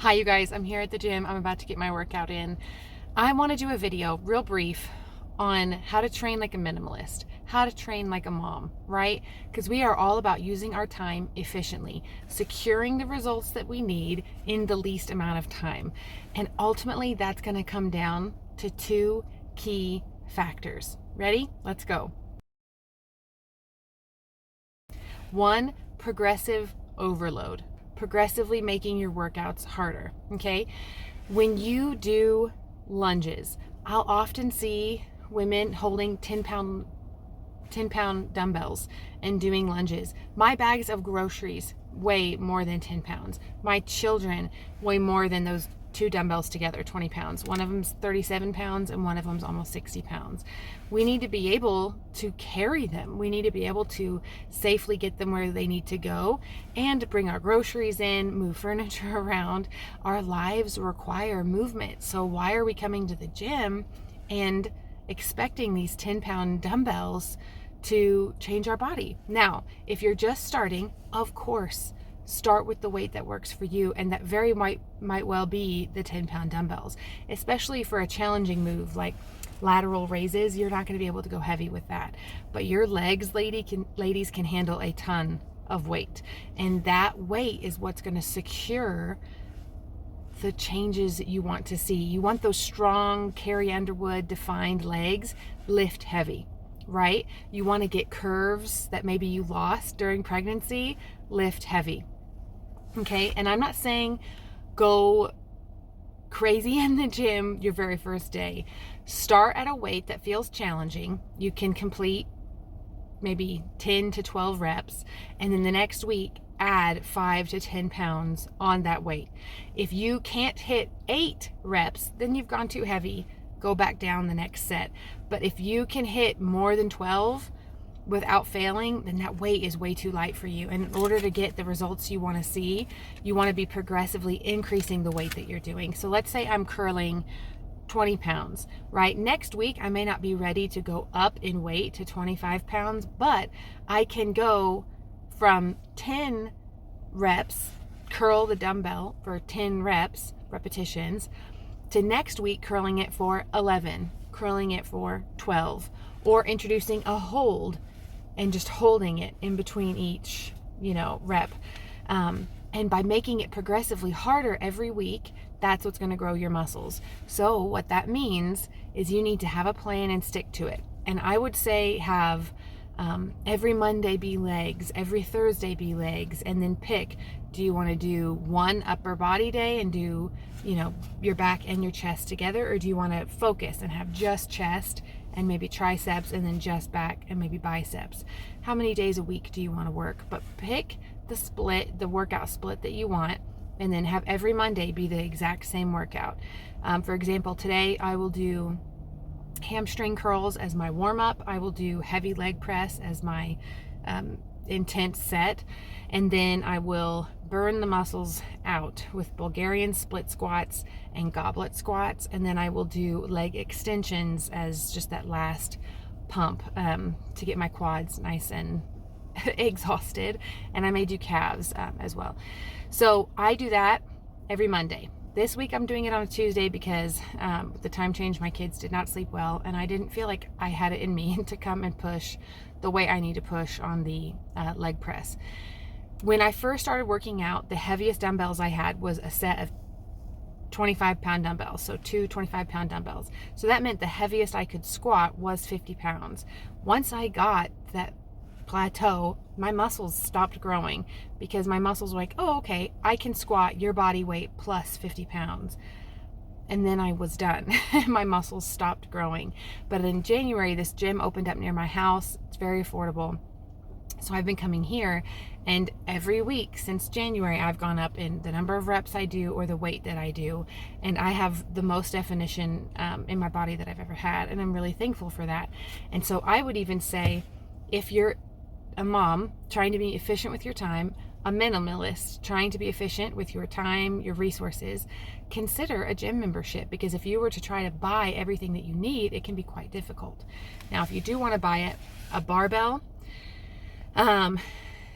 Hi you guys, I'm here at the gym. I'm about to get my workout in. I want to do a video, real brief, on how to train like a minimalist, how to train like a mom, right? Because we are all about using our time efficiently, securing the results that we need in the least amount of time. And ultimately, that's going to come down to two key factors. Ready? Let's go. One, progressive overload. Progressively making your workouts harder, okay? When you do lunges, I'll often see women holding 10-pound dumbbells and doing lunges. My bags of groceries weigh more than 10 pounds. My children weigh more than those two dumbbells together, 20 pounds. One of them's 37 pounds and one of them's almost 60 pounds. We need to be able to carry them. We need to be able to safely get them where they need to go and bring our groceries in, move furniture around. Our lives require movement. So why are we coming to the gym and expecting these 10-pound dumbbells to change our body? Now, if you're just starting, of course, start with the weight that works for you, and that very might well be the 10-pound dumbbells, especially for a challenging move like lateral raises. You're not going to be able to go heavy with that, but your legs, ladies, can handle a ton of weight, and that weight is what's going to secure the changes that you want to see. You want those strong Carrie Underwood defined legs, lift heavy, right? You want to get curves that maybe you lost during pregnancy, lift heavy. Okay, and I'm not saying go crazy in the gym your very first day. Start at a weight that feels challenging. You can complete maybe 10 to 12 reps, and then the next week add 5 to 10 pounds on that weight. If you can't hit 8 reps, then you've gone too heavy. Go back down the next set. But if you can hit more than 12 without failing, then that weight is way too light for you. And in order to get the results you want to see, you want to be progressively increasing the weight that you're doing. So let's say I'm curling 20 pounds, right? Next week, I may not be ready to go up in weight to 25 pounds, but I can go from 10 reps, curl the dumbbell for 10 repetitions, to next week curling it for 11, curling it for 12, or introducing a hold and just holding it in between each, rep. And by making it progressively harder every week, that's what's going to grow your muscles. So what that means is you need to have a plan and stick to it. And I would say have every Monday be legs, every Thursday be legs, and then pick, do you want to do one upper body day and do, your back and your chest together, or do you want to focus and have just chest and maybe triceps and then just back and maybe biceps? How many days a week do you want to work? But pick the workout split that you want, and then have every Monday be the exact same workout. For example, today I will do hamstring curls as my warm-up. I will do heavy leg press as my intense set, and then I will burn the muscles out with Bulgarian split squats and goblet squats, and then I will do leg extensions as just that last pump to get my quads nice and exhausted, and I may do calves as well. So I do that every Monday. This week I'm doing it on a Tuesday because the time change, my kids did not sleep well, and I didn't feel like I had it in me to come and push the way I need to push on the leg press. When I first started working out, the heaviest dumbbells I had was a set of 25-pound dumbbells, so two 25-pound dumbbells. So that meant the heaviest I could squat was 50 pounds. Once I got that plateau, my muscles stopped growing, because my muscles were like, oh, okay, I can squat your body weight plus 50 pounds. And then I was done. My muscles stopped growing. But in January, this gym opened up near my house. It's very affordable. So I've been coming here, and every week since January, I've gone up in the number of reps I do or the weight that I do. And I have the most definition in my body that I've ever had. And I'm really thankful for that. And so I would even say, if you're a mom trying to be efficient with your time, a minimalist trying to be efficient with your time, your resources, consider a gym membership, because if you were to try to buy everything that you need, it can be quite difficult. Now, if you do want to buy it, a barbell,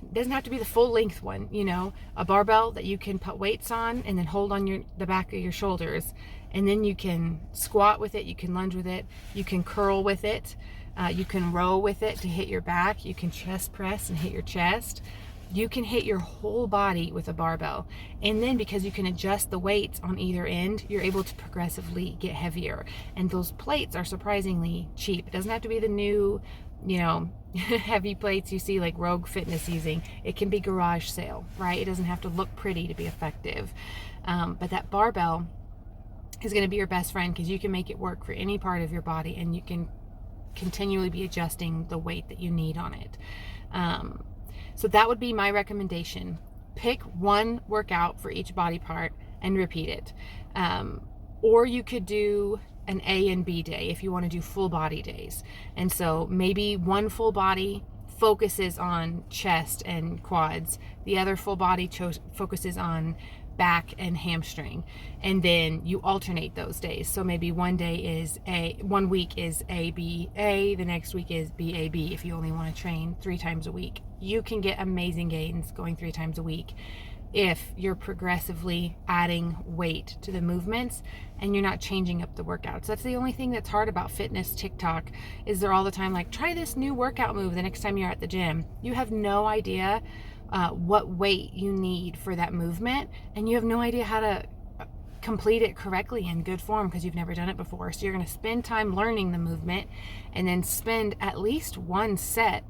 It doesn't have to be the full length one, you know, a barbell that you can put weights on and then hold on the back of your shoulders. And then you can squat with it, you can lunge with it, you can curl with it, you can row with it to hit your back, you can chest press and hit your chest. You can hit your whole body with a barbell. And then because you can adjust the weights on either end, you're able to progressively get heavier. And those plates are surprisingly cheap. It doesn't have to be the new, you know, heavy plates you see like Rogue Fitness using. It can be garage sale, right? It doesn't have to look pretty to be effective. But that barbell is going to be your best friend because you can make it work for any part of your body, and you can continually be adjusting the weight that you need on it. So that would be my recommendation. Pick one workout for each body part and repeat it. Or you could do an A and B day if you want to do full body days. And so maybe one full body focuses on chest and quads. The other full body focuses on back and hamstring, and then you alternate those days. So maybe one week is ABA, the next week is BAB. If you only want to train 3 times a week, you can get amazing gains going 3 times a week if you're progressively adding weight to the movements and you're not changing up the workouts. That's the only thing that's hard about fitness TikTok, is they're all the time like, try this new workout move the next time you're at the gym. You have no idea what weight you need for that movement, and you have no idea how to complete it correctly in good form because you've never done it before. So you're going to spend time learning the movement and then spend at least one set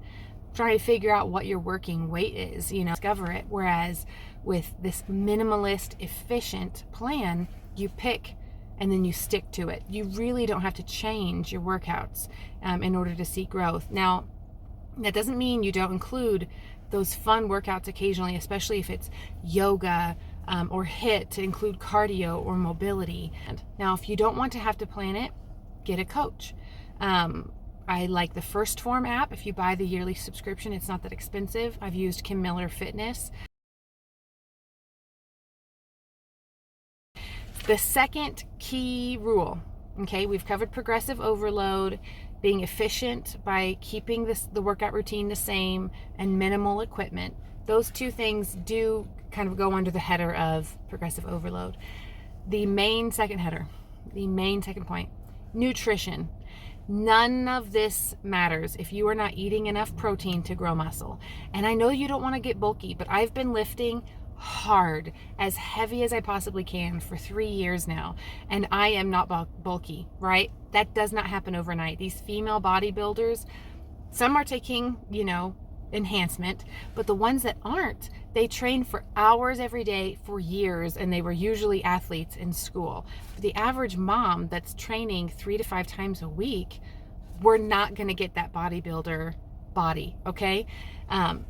trying to figure out what your working weight is, you know, discover it. Whereas with this minimalist, efficient plan, you pick and then you stick to it. You really don't have to change your workouts in order to see growth. Now, that doesn't mean you don't include those fun workouts occasionally, especially if it's yoga or HIIT, to include cardio or mobility. Now, if you don't want to have to plan it, get a coach. I like the First Form app. If you buy the yearly subscription, it's not that expensive. I've used Kim Miller Fitness. The second key rule, okay, we've covered progressive overload, being efficient by keeping the workout routine the same, and minimal equipment. Those two things do kind of go under the header of progressive overload. The main second point, nutrition. None of this matters if you are not eating enough protein to grow muscle. And I know you don't want to get bulky, but I've been lifting hard, as heavy as I possibly can for 3 years now, and I am not bulky, right? That does not happen overnight. These female bodybuilders, some are taking, you know, enhancement, but the ones that aren't, they train for hours every day for years, and they were usually athletes in school. For the average mom that's training 3 to 5 times a week, we're not going to get that bodybuilder body, okay?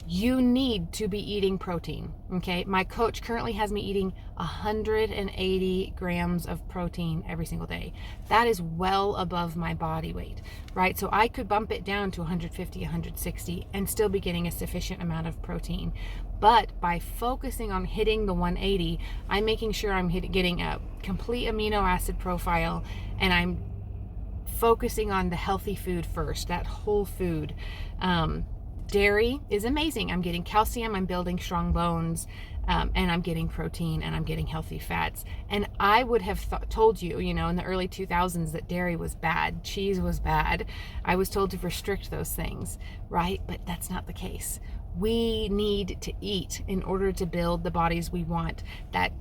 You need to be eating protein, okay? My coach currently has me eating 180 grams of protein every single day. That is well above my body weight, right? So I could bump it down to 150, 160 and still be getting a sufficient amount of protein. But by focusing on hitting the 180, I'm making sure I'm getting a complete amino acid profile, and I'm focusing on the healthy food first, that whole food. Dairy is amazing. I'm getting calcium, I'm building strong bones, and I'm getting protein, and I'm getting healthy fats. And I would have told you, you know, in the early 2000s that dairy was bad, cheese was bad. I was told to restrict those things, right? But that's not the case. We need to eat in order to build the bodies we want. That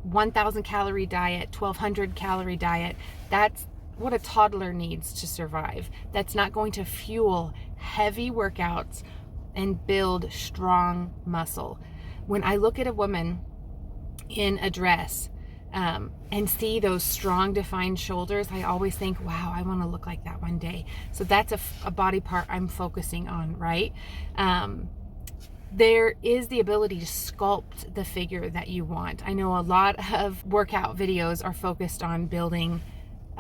1,000 calorie diet, 1,200 calorie diet, that's what a toddler needs to survive. That's not going to fuel heavy workouts and build strong muscle. When I look at a woman in a dress and see those strong defined shoulders, I always think, wow, I want to look like that one day. So that's a body part I'm focusing on, right? There is the ability to sculpt the figure that you want. I know a lot of workout videos are focused on building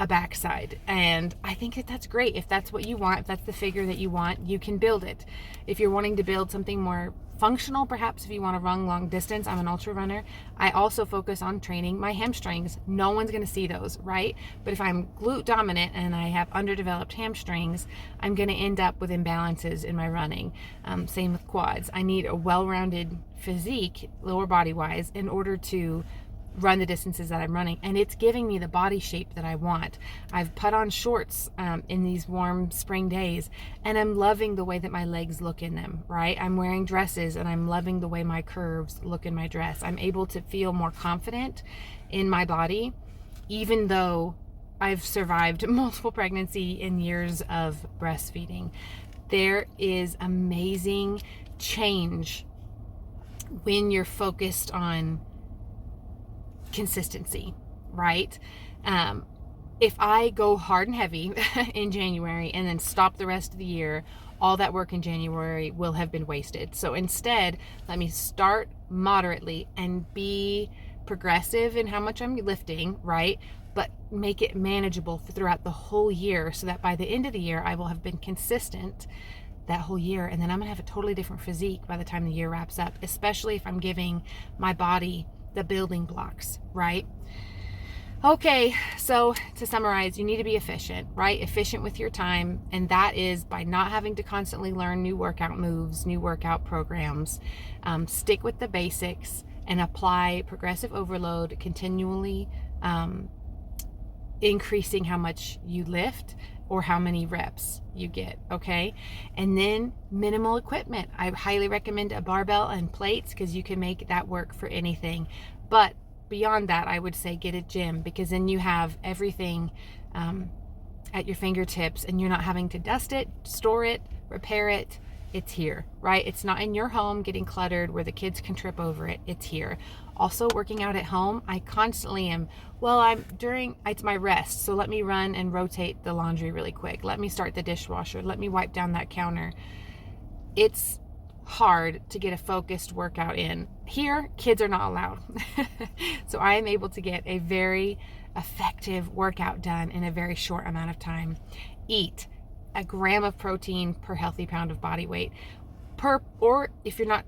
a backside, and I think that that's great. If that's what you want, if that's the figure that you want, you can build it. If you're wanting to build something more functional, perhaps if you want to run long distance. I'm an ultra runner. I also focus on training my hamstrings. No one's going to see those, right? But if I'm glute dominant and I have underdeveloped hamstrings, I'm going to end up with imbalances in my running. Same with quads. I need a well-rounded physique, lower body wise, in order to run the distances that I'm running, and it's giving me the body shape that I want. I've put on shorts in these warm spring days, and I'm loving the way that my legs look in them, right? I'm wearing dresses and I'm loving the way my curves look in my dress. I'm able to feel more confident in my body, even though I've survived multiple pregnancy and years of breastfeeding. There is amazing change when you're focused on consistency, right? If I go hard and heavy in January and then stop the rest of the year, all that work in January will have been wasted. So instead, let me start moderately and be progressive in how much I'm lifting, right? But make it manageable throughout the whole year, so that by the end of the year, I will have been consistent that whole year, and then I'm gonna have a totally different physique by the time the year wraps up, especially if I'm giving my body the building blocks, right? Okay, so to summarize, you need to be efficient, right? Efficient with your time, and that is by not having to constantly learn new workout moves, new workout programs. Stick with the basics and apply progressive overload, continually increasing how much you lift or how many reps you get, okay? And then minimal equipment. I highly recommend a barbell and plates, because you can make that work for anything. But beyond that, I would say get a gym, because then you have everything at your fingertips, and you're not having to dust it, store it, repair it. It's here, right? It's not in your home getting cluttered where the kids can trip over it. It's here. Also, working out at home, I constantly am, it's my rest, so let me run and rotate the laundry really quick. Let me start the dishwasher. Let me wipe down that counter. It's hard to get a focused workout in. Here, kids are not allowed. So I am able to get a very effective workout done in a very short amount of time. Eat a gram of protein per healthy pound of body weight, or if you're not,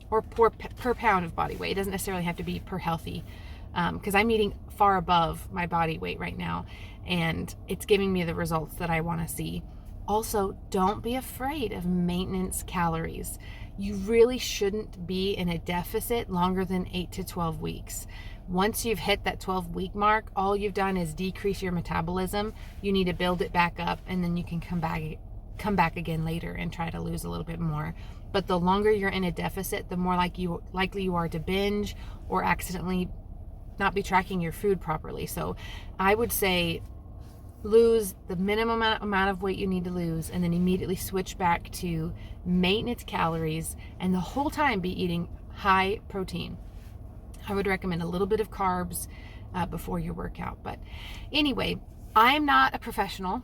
or per pound of body weight. It doesn't necessarily have to be per healthy, because I'm eating far above my body weight right now, and it's giving me the results that I want to see. Also, don't be afraid of maintenance calories. You really shouldn't be in a deficit longer than 8 to 12 weeks. Once you've hit that 12-week mark, all you've done is decrease your metabolism. You need to build it back up, and then you can come back again later and try to lose a little bit more. But the longer you're in a deficit, the more likely you are to binge or accidentally not be tracking your food properly. So I would say lose the minimum amount of weight you need to lose, and then immediately switch back to maintenance calories, and the whole time be eating high protein. I would recommend a little bit of carbs before your workout. But anyway, I'm not a professional.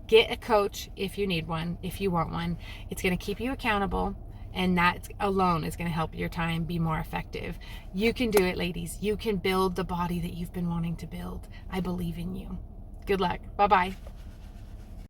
Get a coach if you need one, if you want one. It's going to keep you accountable, and that alone is going to help your time be more effective. You can do it, ladies. You can build the body that you've been wanting to build. I believe in you. Good luck. Bye-bye.